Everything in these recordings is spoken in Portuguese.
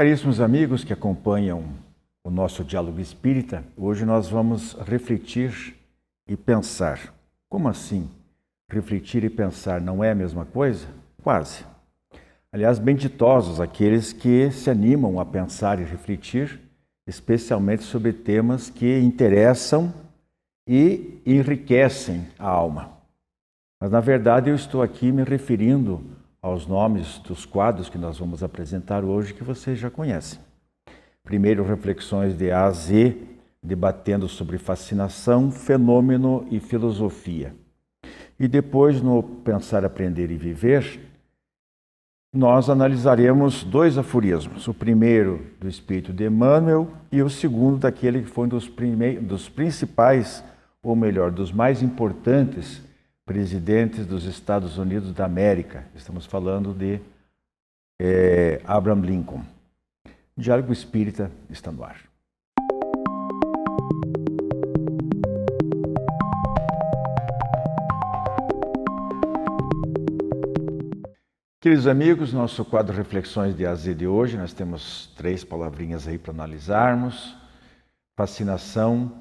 Caríssimos amigos que acompanham o nosso Diálogo Espírita, hoje nós vamos refletir e pensar. Como assim? Refletir e pensar não é a mesma coisa? Quase. Aliás, benditosos aqueles que se animam a pensar e refletir, especialmente sobre temas que interessam e enriquecem a alma. Mas, na verdade, eu estou aqui me referindo aos nomes dos quadros que nós vamos apresentar hoje, que vocês já conhecem. Primeiro, reflexões de A a Z, debatendo sobre fascinação, fenômeno e filosofia. E depois, no Pensar, Aprender e Viver, nós analisaremos dois aforismos. O primeiro do Espírito de Emmanuel e o segundo daquele que foi um dos principais, ou melhor, dos mais importantes presidentes dos Estados Unidos da América. Estamos falando de Abraham Lincoln. O Diálogo Espírita está no ar. Queridos amigos, nosso quadro Reflexões de A a Z de hoje, nós temos 3 palavrinhas aí para analisarmos: fascinação,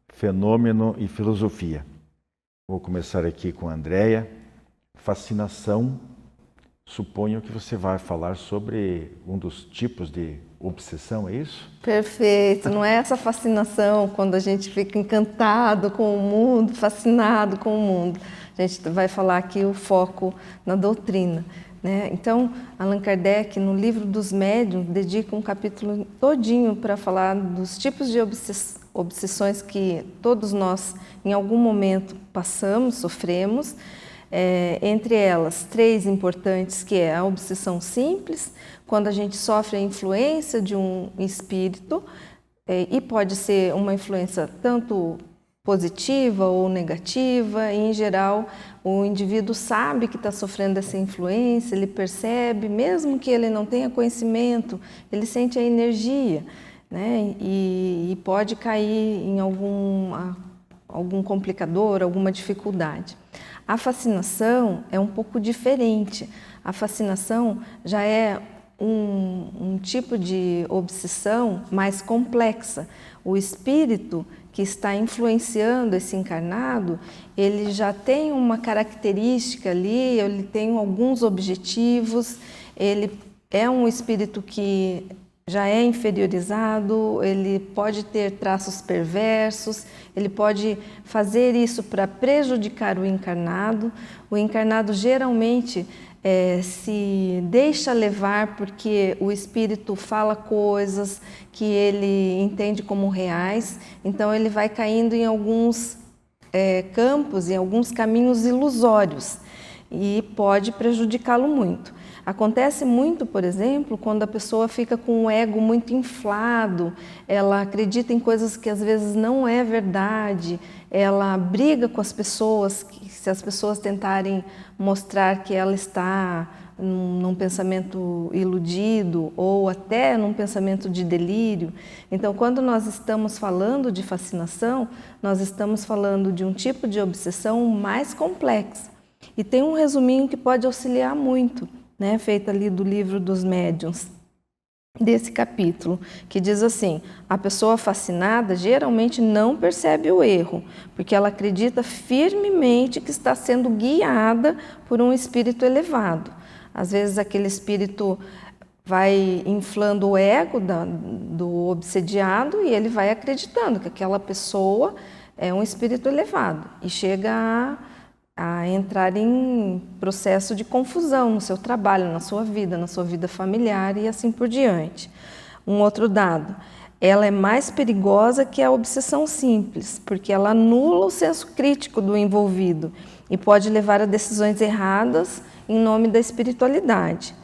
fenômeno e filosofia. Vou começar aqui com a Andréia. Fascinação, suponho que você vai falar sobre um dos tipos de obsessão, é isso? Perfeito, não é essa fascinação quando a gente fica encantado com o mundo, fascinado com o mundo. A gente vai falar aqui o foco na doutrina, né? Então, Allan Kardec, no livro dos Médiuns, dedica um capítulo todinho para falar dos tipos de obsessões que todos nós, em algum momento, passamos, sofremos. Entre elas, 3 importantes, que é a obsessão simples, quando a gente sofre a influência de um espírito, e pode ser uma influência tanto positiva ou negativa, e em geral o indivíduo sabe que está sofrendo essa influência, ele percebe, mesmo que ele não tenha conhecimento, ele sente a energia, né? E pode cair em algum complicador, alguma dificuldade. A fascinação é um pouco diferente. A fascinação já é um tipo de obsessão mais complexa. O espírito que está influenciando esse encarnado, ele já tem uma característica ali, ele tem alguns objetivos, ele é um espírito que já é inferiorizado, ele pode ter traços perversos, ele pode fazer isso para prejudicar o encarnado. O encarnado geralmente se deixa levar porque o espírito fala coisas que ele entende como reais, então ele vai caindo em alguns campos, em alguns caminhos ilusórios e pode prejudicá-lo muito. Acontece muito, por exemplo, quando a pessoa fica com o ego muito inflado, ela acredita em coisas que às vezes não é verdade, ela briga com as pessoas, se as pessoas tentarem mostrar que ela está num pensamento iludido ou até num pensamento de delírio. Então, quando nós estamos falando de fascinação, nós estamos falando de um tipo de obsessão mais complexa. E tem um resuminho que pode auxiliar muito, né, feito ali do livro dos Médiuns, desse capítulo, que diz assim: a pessoa fascinada geralmente não percebe o erro, porque ela acredita firmemente que está sendo guiada por um espírito elevado. Às vezes aquele espírito vai inflando o ego do obsediado e ele vai acreditando que aquela pessoa é um espírito elevado e chega a entrar em processo de confusão no seu trabalho, na sua vida familiar e assim por diante. Um outro dado: ela é mais perigosa que a obsessão simples, porque ela anula o senso crítico do envolvido e pode levar a decisões erradas em nome da espiritualidade.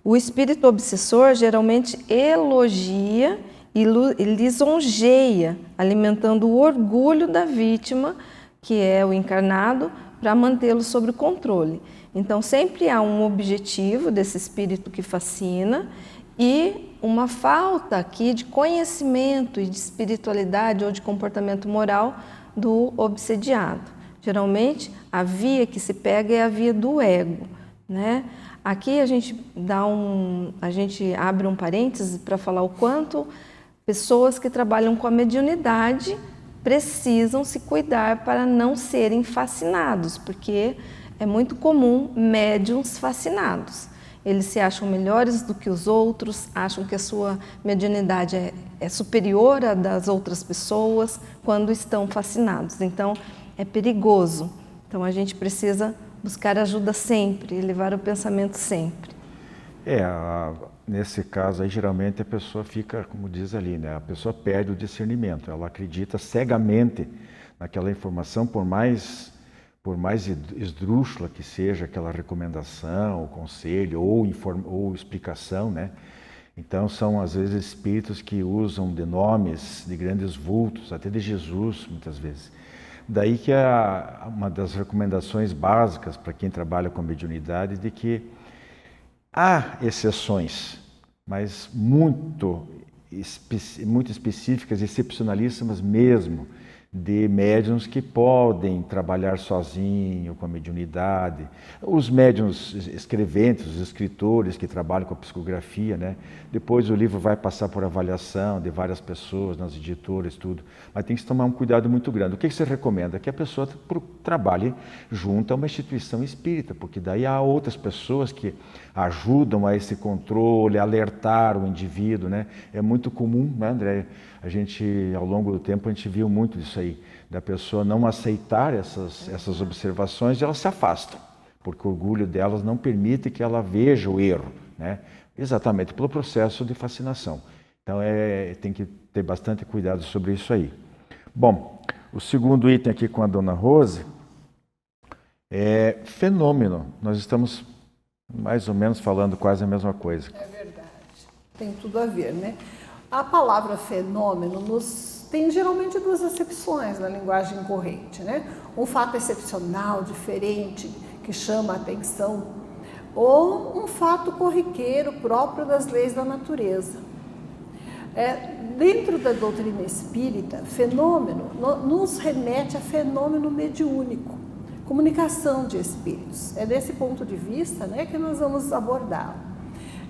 O espírito obsessor geralmente elogia e lisonjeia, alimentando o orgulho da vítima, que é o encarnado, para mantê-lo sob o controle. Então, sempre há um objetivo desse espírito que fascina e uma falta aqui de conhecimento e de espiritualidade ou de comportamento moral do obsediado. Geralmente, a via que se pega é a via do ego, né? Aqui a gente abre um parêntese para falar o quanto pessoas que trabalham com a mediunidade precisam se cuidar para não serem fascinados, porque é muito comum médiuns fascinados. Eles se acham melhores do que os outros, acham que a sua mediunidade é superior à das outras pessoas quando estão fascinados. Então, é perigoso. Então, a gente precisa buscar ajuda sempre, elevar o pensamento sempre. Nesse caso aí, geralmente a pessoa fica, como diz ali, né? A pessoa perde o discernimento, ela acredita cegamente naquela informação, por mais esdrúxula que seja aquela recomendação, o conselho ou explicação, né? Então são às vezes espíritos que usam de nomes de grandes vultos, até de Jesus muitas vezes. Daí que uma das recomendações básicas para quem trabalha com mediunidade de que há exceções, mas muito específicas, excepcionalíssimas mesmo, de médiuns que podem trabalhar sozinho com a mediunidade. Os médiuns escreventes, os escritores que trabalham com a psicografia, né? Depois o livro vai passar por avaliação de várias pessoas, nas editoras, tudo. Mas tem que se tomar um cuidado muito grande. O que você recomenda? Que a pessoa trabalhe junto a uma instituição espírita, porque daí há outras pessoas que ajudam a esse controle, a alertar o indivíduo, né? É muito comum, né, André? A gente, ao longo do tempo, a gente viu muito disso aí, da pessoa não aceitar essas observações e elas se afastam, porque o orgulho delas não permite que ela veja o erro, né? Exatamente pelo processo de fascinação. Então, tem que ter bastante cuidado sobre isso aí. Bom, o segundo item aqui com a dona Rose é fenômeno. Nós estamos mais ou menos falando quase a mesma coisa. É verdade, tem tudo a ver, né? A palavra fenômeno tem geralmente duas acepções na linguagem corrente, né? Um fato excepcional, diferente, que chama a atenção, ou um fato corriqueiro próprio das leis da natureza. Dentro da doutrina espírita, fenômeno nos remete a fenômeno mediúnico, comunicação de espíritos. É desse ponto de vista, né, que nós vamos abordar.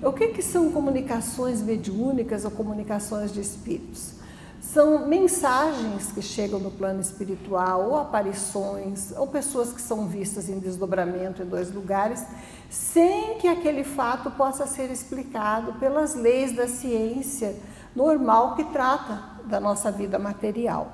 O que são comunicações mediúnicas ou comunicações de espíritos? São mensagens que chegam no plano espiritual, ou aparições, ou pessoas que são vistas em desdobramento em dois lugares, sem que aquele fato possa ser explicado pelas leis da ciência normal que trata da nossa vida material.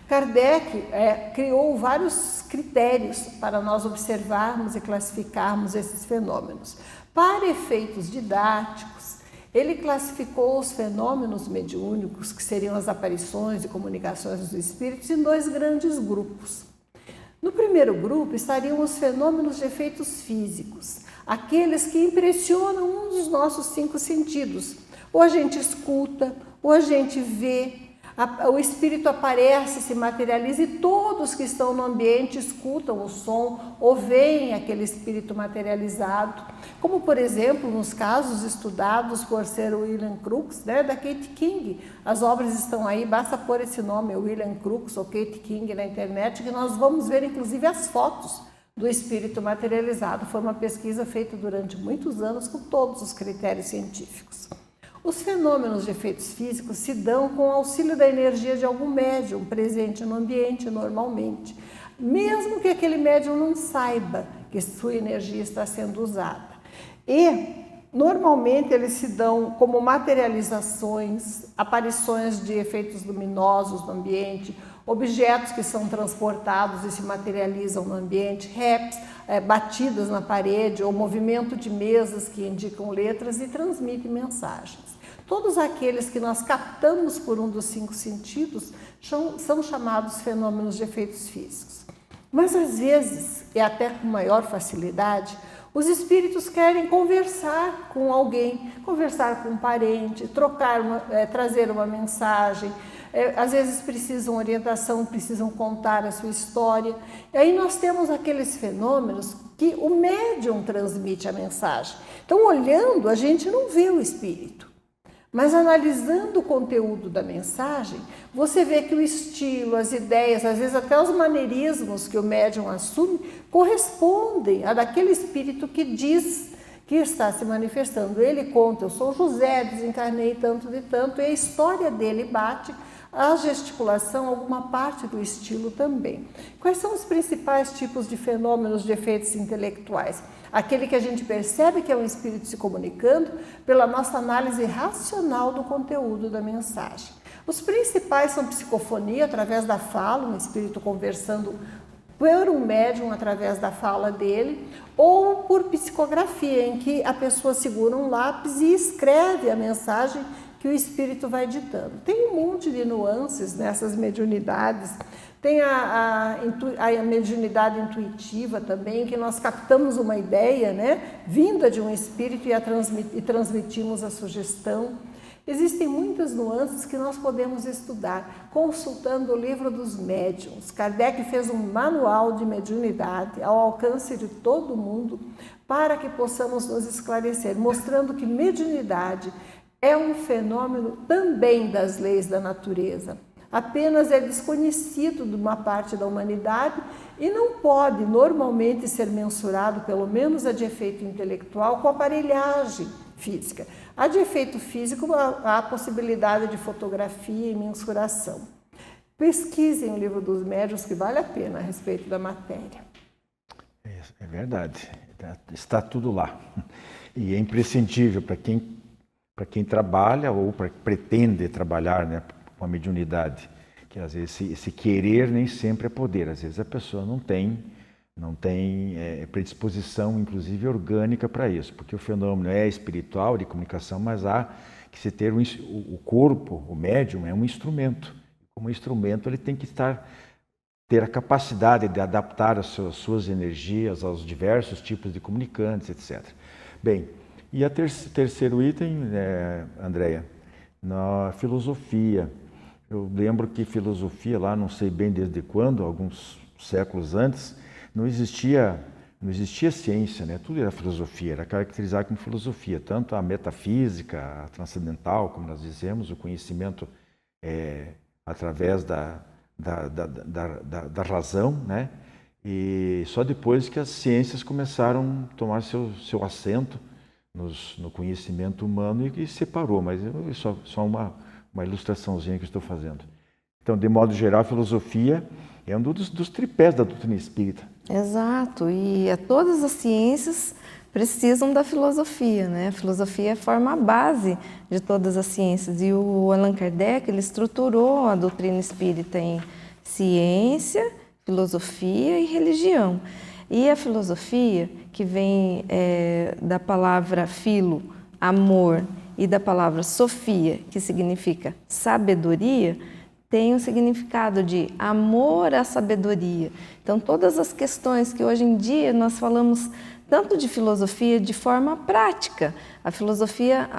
Kardec criou vários critérios para nós observarmos e classificarmos esses fenômenos. Para efeitos didáticos, ele classificou os fenômenos mediúnicos, que seriam as aparições e comunicações dos espíritos, em dois grandes grupos. No primeiro grupo estariam os fenômenos de efeitos físicos, aqueles que impressionam um dos nossos 5 sentidos. Ou a gente escuta, ou a gente vê, o espírito aparece, se materializa e todos que estão no ambiente escutam o som ou veem aquele espírito materializado, como por exemplo nos casos estudados por Sir William Crookes, né, da Kate King. As obras estão aí, basta pôr esse nome, William Crookes ou Kate King na internet, que nós vamos ver inclusive as fotos do espírito materializado. Foi uma pesquisa feita durante muitos anos com todos os critérios científicos. Os fenômenos de efeitos físicos se dão com o auxílio da energia de algum médium presente no ambiente normalmente, mesmo que aquele médium não saiba que sua energia está sendo usada. E, normalmente, eles se dão como materializações, aparições de efeitos luminosos no ambiente, objetos que são transportados e se materializam no ambiente, raps, batidas na parede ou movimento de mesas que indicam letras e transmitem mensagens. Todos aqueles que nós captamos por um dos 5 sentidos são chamados fenômenos de efeitos físicos. Mas às vezes, e até com maior facilidade, os espíritos querem conversar com alguém, conversar com um parente, trazer uma mensagem. Às vezes precisam orientação, precisam contar a sua história. E aí nós temos aqueles fenômenos que o médium transmite a mensagem. Então, olhando, a gente não vê o espírito. Mas analisando o conteúdo da mensagem, você vê que o estilo, as ideias, às vezes até os maneirismos que o médium assume, correspondem a daquele espírito que diz que está se manifestando. Ele conta, eu sou José, desencarnei tanto de tanto, e a história dele bate a gesticulação, alguma parte do estilo também. Quais são os principais tipos de fenômenos de efeitos intelectuais? Aquele que a gente percebe que é um espírito se comunicando pela nossa análise racional do conteúdo da mensagem. Os principais são psicofonia, através da fala, um espírito conversando por um médium através da fala dele, ou por psicografia, em que a pessoa segura um lápis e escreve a mensagem que o espírito vai ditando. Tem um monte de nuances nessas mediunidades. Tem a mediunidade intuitiva também, que nós captamos uma ideia, né, vinda de um espírito e transmitimos a sugestão. Existem muitas nuances que nós podemos estudar consultando o livro dos médiuns. Kardec fez um manual de mediunidade ao alcance de todo mundo para que possamos nos esclarecer, mostrando que mediunidade é um fenômeno também das leis da natureza. Apenas é desconhecido de uma parte da humanidade e não pode normalmente ser mensurado, pelo menos a de efeito intelectual, com aparelhagem física. A de efeito físico, há a possibilidade de fotografia e mensuração. Pesquisem o livro dos médiuns, que vale a pena a respeito da matéria. É verdade, está tudo lá. E é imprescindível para quem trabalha ou pretende trabalhar, né, com a mediunidade, que às vezes esse querer nem sempre é poder, às vezes a pessoa não tem predisposição, inclusive orgânica, para isso, porque o fenômeno é espiritual, de comunicação, mas há que se ter o corpo, o médium é um instrumento. Como instrumento ele tem que ter a capacidade de adaptar as suas energias aos diversos tipos de comunicantes, etc. Bem, e o terceiro item, Andréia, na filosofia. Eu lembro que filosofia, lá não sei bem desde quando, alguns séculos antes, não existia ciência, né? Tudo era filosofia, era caracterizado como filosofia, tanto a metafísica, a transcendental, como nós dizemos, o conhecimento através da razão, né? E só depois que as ciências começaram a tomar seu assento no conhecimento humano e separou, mas só uma ilustraçãozinha que eu estou fazendo. Então, de modo geral, a filosofia é um dos tripés da doutrina espírita. Exato, e todas as ciências precisam da filosofia, né? A filosofia forma a base de todas as ciências, e o Allan Kardec ele estruturou a doutrina espírita em ciência, filosofia e religião. E a filosofia, que vem da palavra filo, amor, e da palavra sofia, que significa sabedoria, tem o significado de amor à sabedoria. Então, todas as questões que hoje em dia nós falamos tanto de filosofia de forma prática, a filosofia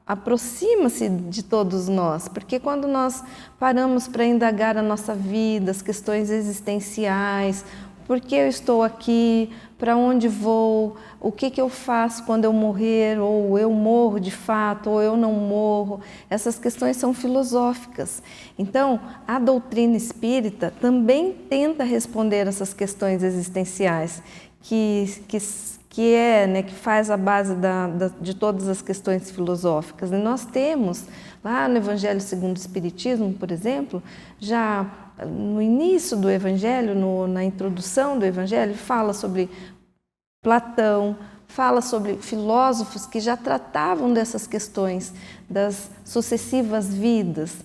aproxima-se de todos nós, porque quando nós paramos para indagar a nossa vida, as questões existenciais, por que eu estou aqui, para onde vou, o que eu faço quando eu morrer, ou eu morro de fato, ou eu não morro. Essas questões são filosóficas. Então, a doutrina espírita também tenta responder essas questões existenciais, que faz a base de todas as questões filosóficas. E nós temos, lá no Evangelho segundo o Espiritismo, por exemplo, já no início do Evangelho, na introdução do Evangelho, fala sobre Platão, fala sobre filósofos que já tratavam dessas questões, das sucessivas vidas,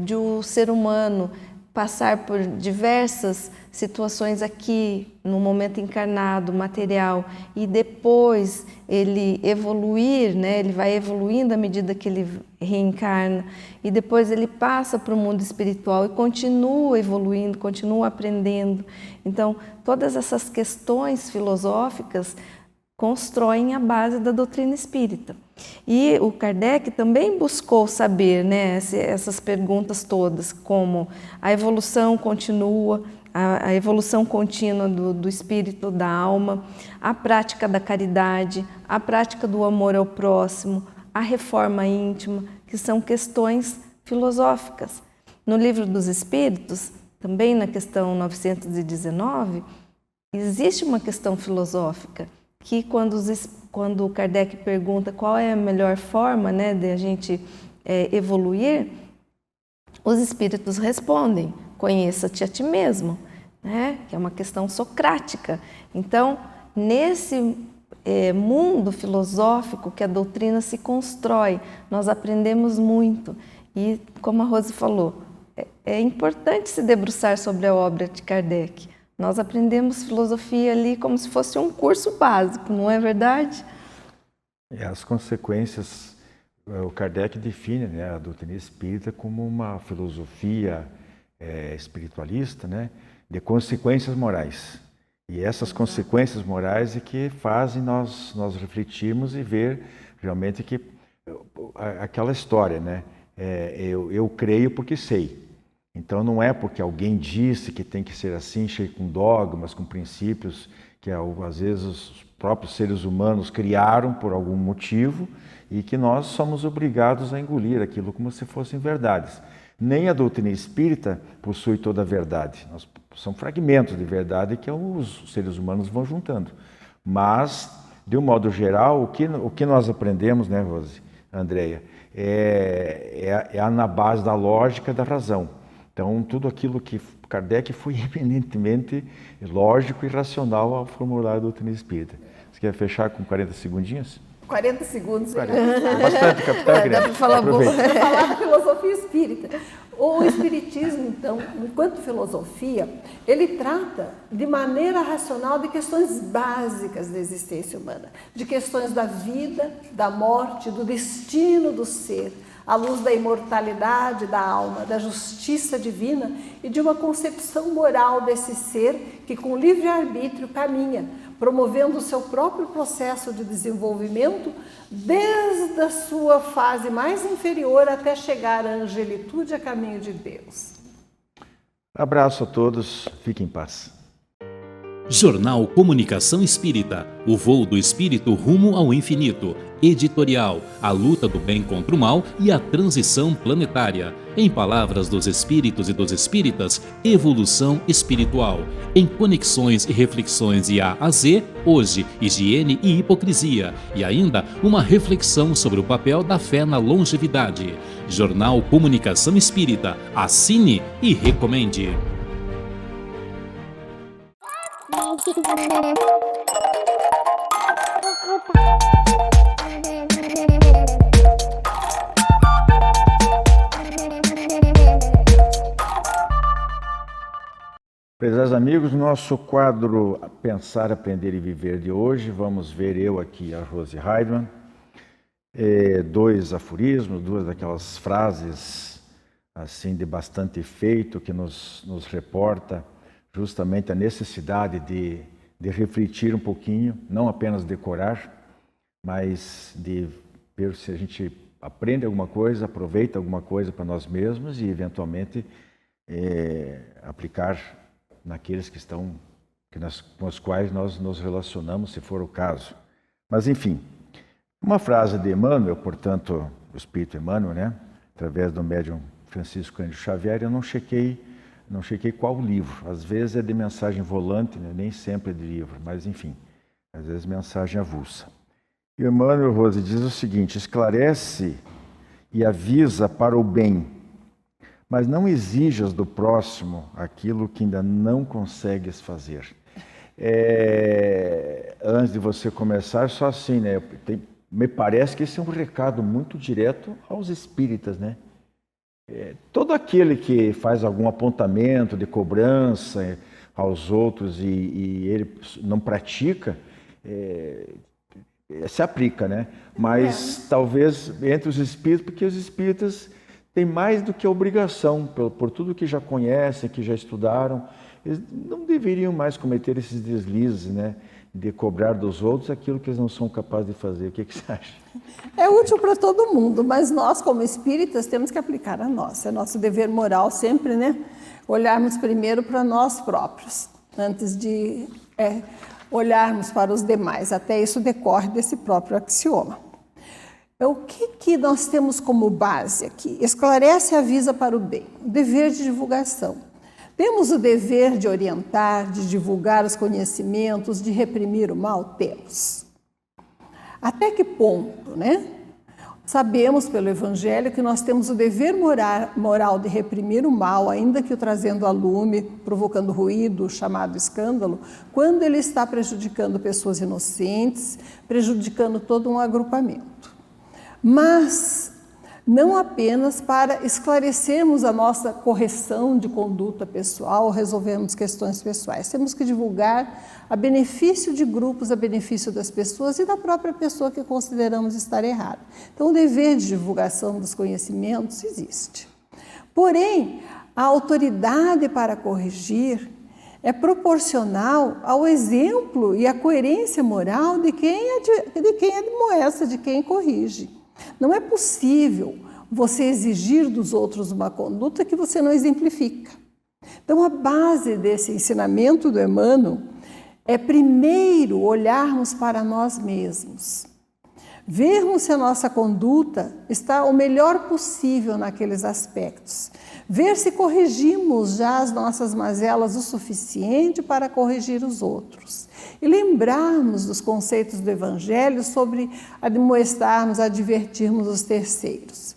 de o ser humano passar por diversas situações aqui, no momento encarnado, material, e depois ele evoluir, né? Ele vai evoluindo à medida que ele reencarna, e depois ele passa para o mundo espiritual e continua evoluindo, continua aprendendo. Então, todas essas questões filosóficas constroem a base da doutrina espírita. E o Kardec também buscou saber, né, essas perguntas todas, como a evolução continua, a evolução contínua do espírito, da alma, a prática da caridade, a prática do amor ao próximo, a reforma íntima, que são questões filosóficas. No Livro dos Espíritos, também na questão 919, existe uma questão filosófica, que quando Kardec pergunta qual é a melhor forma, né, de a gente evoluir, os espíritos respondem: conheça-te a ti mesmo, né, que é uma questão socrática. Então, nesse mundo filosófico que a doutrina se constrói, nós aprendemos muito. E, como a Rose falou, é importante se debruçar sobre a obra de Kardec. Nós aprendemos filosofia ali como se fosse um curso básico, não é verdade? As consequências, o Kardec define, né, a doutrina espírita como uma filosofia espiritualista, né, de consequências morais. E essas consequências morais é que fazem nós refletirmos e ver realmente que aquela história, né, eu creio porque sei. Então não é porque alguém disse que tem que ser assim, cheio com dogmas, com princípios que às vezes os próprios seres humanos criaram por algum motivo e que nós somos obrigados a engolir aquilo como se fossem verdades. Nem a doutrina espírita possui toda a verdade. São fragmentos de verdade que os seres humanos vão juntando. Mas, de um modo geral, o que nós aprendemos, né, Rose, Andréia, é na base da lógica da razão. Então, tudo aquilo que Kardec foi eminentemente lógico e racional ao formular a doutrina espírita. Você quer fechar com 40 segundinhos? 40 segundos. Bastante, capitão. Dá para falar Vou falar da filosofia espírita. O espiritismo, então, enquanto filosofia, ele trata de maneira racional de questões básicas da existência humana, de questões da vida, da morte, do destino do ser, à luz da imortalidade da alma, da justiça divina e de uma concepção moral desse ser que com livre-arbítrio caminha, promovendo o seu próprio processo de desenvolvimento desde a sua fase mais inferior até chegar à angelitude a caminho de Deus. Abraço a todos, fiquem em paz. Jornal Comunicação Espírita, o voo do espírito rumo ao infinito. Editorial, a luta do bem contra o mal e a transição planetária. Em palavras dos espíritos e dos espíritas, evolução espiritual. Em conexões e reflexões de A a Z, hoje, higiene e hipocrisia. E ainda uma reflexão sobre o papel da fé na longevidade. Jornal Comunicação Espírita, assine e recomende. Prezados amigos, nosso quadro Pensar, Aprender e Viver de hoje, vamos ver eu aqui, a Rose Heidmann, dois aforismos, duas daquelas frases assim de bastante efeito que nos reporta justamente a necessidade de refletir um pouquinho, não apenas decorar, mas de ver se a gente aprende alguma coisa, aproveita alguma coisa para nós mesmos e eventualmente aplicar naqueles com os quais nós nos relacionamos, se for o caso. Mas, enfim, uma frase de Emmanuel, portanto, o Espírito Emmanuel, né, através do médium Francisco Cândido Xavier, eu não chequei qual livro. Às vezes é de mensagem volante, né, nem sempre é de livro, mas, enfim, às vezes mensagem avulsa. E Emmanuel, Rose, diz o seguinte: esclarece e avisa para o bem, mas não exijas do próximo aquilo que ainda não consegues fazer. Antes de você começar, só assim, né? Me parece que esse é um recado muito direto aos espíritas, né? Todo aquele que faz algum apontamento de cobrança aos outros e ele não pratica, se aplica, né? Mas talvez entre os espíritas, porque os espíritas têm mais do que a obrigação, por tudo que já conhecem, que já estudaram, eles não deveriam mais cometer esses deslizes, né? De cobrar dos outros aquilo que eles não são capazes de fazer. O que você acha? É útil para todo mundo, mas nós, como espíritas, temos que aplicar a nós. É nosso dever moral sempre, né? Olharmos primeiro para nós próprios, antes de olharmos para os demais. Até isso decorre desse próprio axioma. O que nós temos como base aqui? Esclarece e avisa para o bem. O dever de divulgação. Temos o dever de orientar, de divulgar os conhecimentos, de reprimir o mal? Temos. Até que ponto, né? Sabemos pelo Evangelho que nós temos o dever moral de reprimir o mal, ainda que o trazendo a lume, provocando ruído, chamado escândalo, quando ele está prejudicando pessoas inocentes, prejudicando todo um agrupamento. Mas não apenas para esclarecermos a nossa correção de conduta pessoal, resolvermos questões pessoais. Temos que divulgar a benefício de grupos, a benefício das pessoas e da própria pessoa que consideramos estar errada. Então, o dever de divulgação dos conhecimentos existe. Porém, a autoridade para corrigir é proporcional ao exemplo e à coerência moral de quem admoesta, de quem corrige. Não é possível você exigir dos outros uma conduta que você não exemplifica. Então, a base desse ensinamento do Emmanuel é primeiro olharmos para nós mesmos, vermos se a nossa conduta está o melhor possível naqueles aspectos, ver se corrigimos já as nossas mazelas o suficiente para corrigir os outros e lembrarmos dos conceitos do Evangelho sobre admoestarmos, advertirmos os terceiros.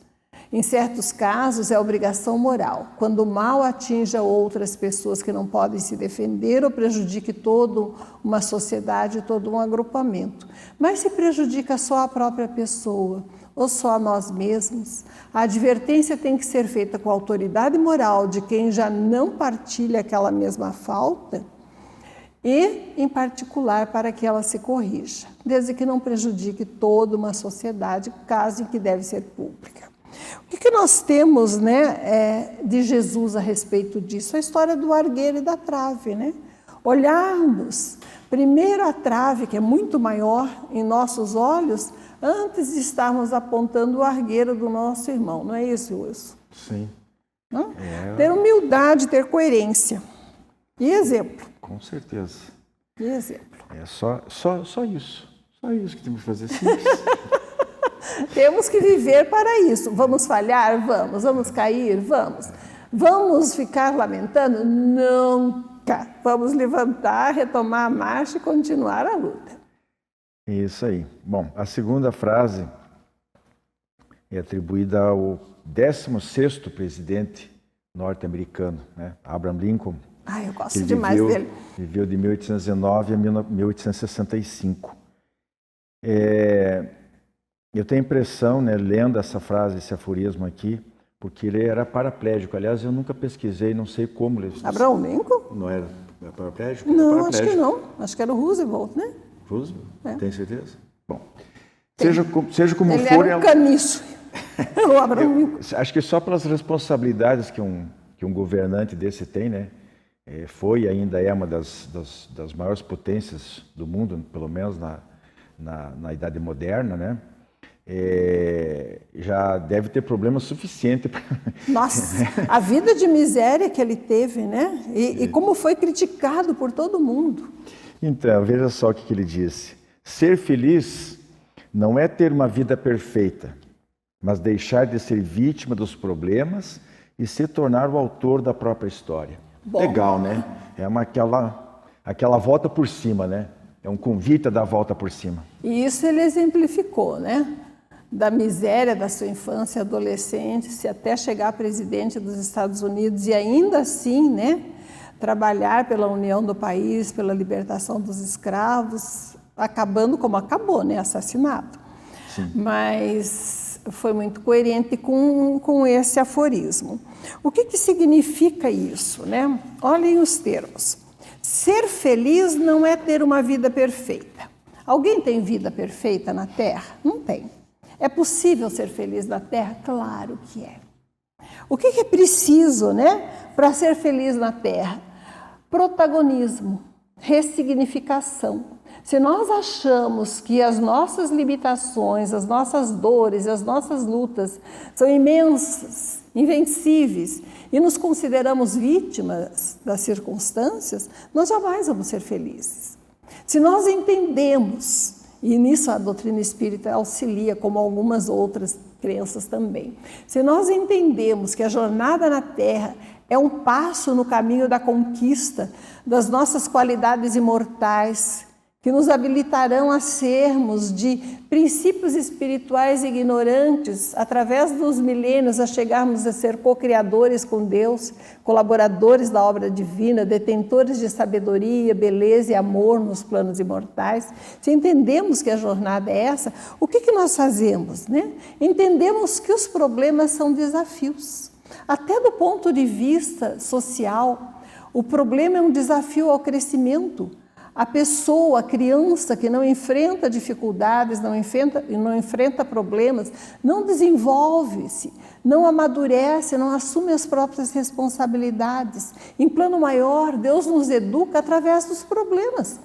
Em certos casos é obrigação moral, quando o mal atinja outras pessoas que não podem se defender ou prejudique toda uma sociedade, todo um agrupamento. Mas se prejudica só a própria pessoa ou só a nós mesmos, a advertência tem que ser feita com a autoridade moral de quem já não partilha aquela mesma falta e, em particular, para que ela se corrija, desde que não prejudique toda uma sociedade, caso em que deve ser pública. O que nós temos, né, de Jesus a respeito disso? A história do argueiro e da trave, né? Olharmos primeiro a trave, que é muito maior em nossos olhos, antes de estarmos apontando o argueiro do nosso irmão. Não é isso, Wilson? Sim. Não? Ter humildade, ter coerência. E exemplo. Com certeza. E exemplo. É só isso. Só isso que temos que fazer. Simples. Temos que viver para isso. Vamos falhar? Vamos. Vamos cair? Vamos. Vamos ficar lamentando? Nunca. Vamos levantar, retomar a marcha e continuar a luta. Isso aí. Bom, a segunda frase é atribuída ao 16º presidente norte-americano, né? Abraham Lincoln. Eu gosto demais dele. Viveu de 1819 a 1865. Eu tenho a impressão, né, lendo essa frase, esse aforismo aqui, porque ele era paraplégico. Aliás, eu nunca pesquisei, não sei como ele... Abraham Lincoln? Não era paraplégico? Não, era paraplégico. acho que não. Acho que era o Roosevelt, né? Roosevelt? Tem certeza? Bom, Tem. seja como ele for... Ele era um caniço. O Abraham Lincoln. Acho que só pelas responsabilidades que um governante desse tem, né? Foi e ainda é uma das maiores potências do mundo, pelo menos na Idade Moderna, né? Já deve ter problema suficiente. Nossa, a vida de miséria que ele teve, né? E como foi criticado por todo mundo. Então, veja só o que ele disse. Ser feliz não é ter uma vida perfeita, mas deixar de ser vítima dos problemas e se tornar o autor da própria história. Bom. Legal, né? É aquela volta por cima, né? É um convite a dar a volta por cima. E isso ele exemplificou, né? Da miséria da sua infância e adolescência até chegar a presidente dos Estados Unidos e ainda assim, né? Trabalhar pela união do país, pela libertação dos escravos, acabando como acabou, né? Assassinado. Sim. Mas foi muito coerente com esse aforismo. O que significa isso, né? Olhem os termos. Ser feliz não é ter uma vida perfeita. Alguém tem vida perfeita na Terra? Não tem. É possível ser feliz na Terra? Claro que é. O que é preciso, né, para ser feliz na Terra? Protagonismo, ressignificação. Se nós achamos que as nossas limitações, as nossas dores, as nossas lutas são imensas, invencíveis, e nos consideramos vítimas das circunstâncias, nós jamais vamos ser felizes. Se nós entendemos, e nisso a doutrina espírita auxilia, como algumas outras crenças também, se nós entendemos que a jornada na Terra É um passo no caminho da conquista das nossas qualidades imortais, que nos habilitarão a sermos de princípios espirituais ignorantes, através dos milênios, a chegarmos a ser co-criadores com Deus, colaboradores da obra divina, detentores de sabedoria, beleza e amor nos planos imortais. Se entendemos que a jornada é essa, o que nós fazemos, né? Entendemos que os problemas são desafios. Até do ponto de vista social, o problema é um desafio ao crescimento. A pessoa, a criança que não enfrenta dificuldades, não enfrenta problemas, não desenvolve-se, não amadurece, não assume as próprias responsabilidades. Em plano maior, Deus nos educa através dos problemas.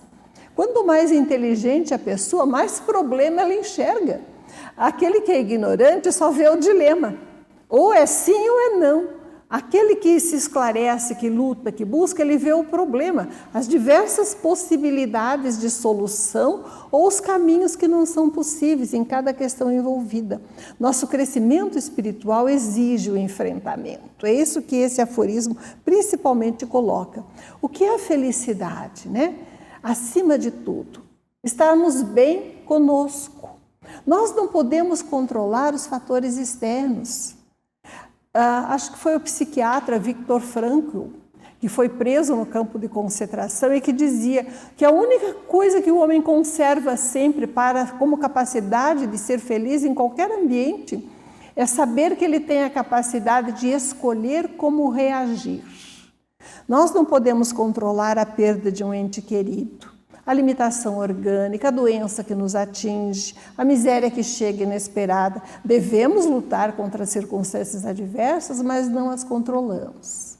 Quanto mais inteligente a pessoa, mais problema ela enxerga. Aquele que é ignorante só vê o dilema. Ou é sim ou é não. Aquele que se esclarece, que luta, que busca, ele vê o problema, as diversas possibilidades de solução ou os caminhos que não são possíveis em cada questão envolvida. Nosso crescimento espiritual exige o enfrentamento. É isso que esse aforismo principalmente coloca. O que é a felicidade, né? Acima de tudo, estarmos bem conosco. Nós não podemos controlar os fatores externos. Acho que foi o psiquiatra Viktor Frankl, que foi preso no campo de concentração e que dizia que a única coisa que o homem conserva sempre como capacidade de ser feliz em qualquer ambiente é saber que ele tem a capacidade de escolher como reagir. Nós não podemos controlar a perda de um ente querido, a limitação orgânica, a doença que nos atinge, a miséria que chega inesperada. Devemos lutar contra as circunstâncias adversas, mas não as controlamos.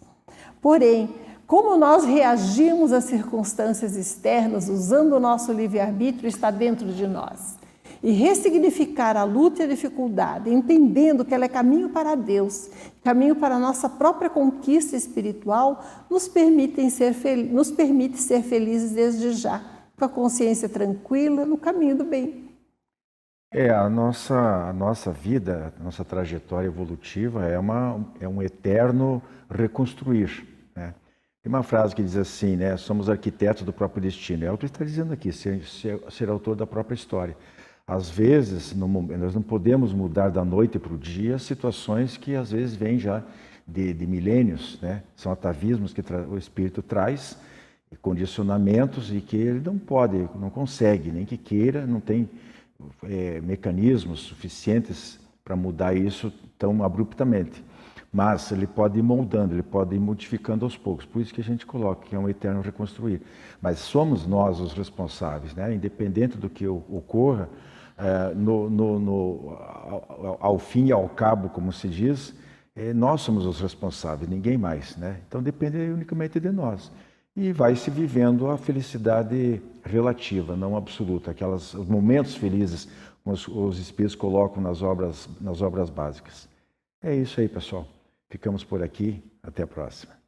Porém, como nós reagimos às circunstâncias externas usando o nosso livre-arbítrio está dentro de nós. E ressignificar a luta e a dificuldade, entendendo que ela é caminho para Deus, caminho para a nossa própria conquista espiritual, nos permite ser felizes desde já, com a consciência tranquila, no caminho do bem. A nossa vida, a nossa trajetória evolutiva é um eterno reconstruir, né? Tem uma frase que diz assim, né? Somos arquitetos do próprio destino. É o que ele está dizendo aqui, ser autor da própria história. Às vezes, nós não podemos mudar da noite para o dia situações que às vezes vêm já de milênios, né? São atavismos que o espírito traz, condicionamentos, e que ele não pode, não consegue, nem que queira, não tem mecanismos suficientes para mudar isso tão abruptamente. Mas ele pode ir moldando, ele pode ir modificando aos poucos. Por isso que a gente coloca que é um eterno reconstruir. Mas somos nós os responsáveis, né? Independente do que ocorra, ao fim e ao cabo, como se diz, nós somos os responsáveis, ninguém mais, né? Então depende unicamente de nós. E vai se vivendo a felicidade relativa, não absoluta, os momentos felizes como os espíritos colocam nas obras básicas. É isso aí, pessoal. Ficamos por aqui. Até a próxima.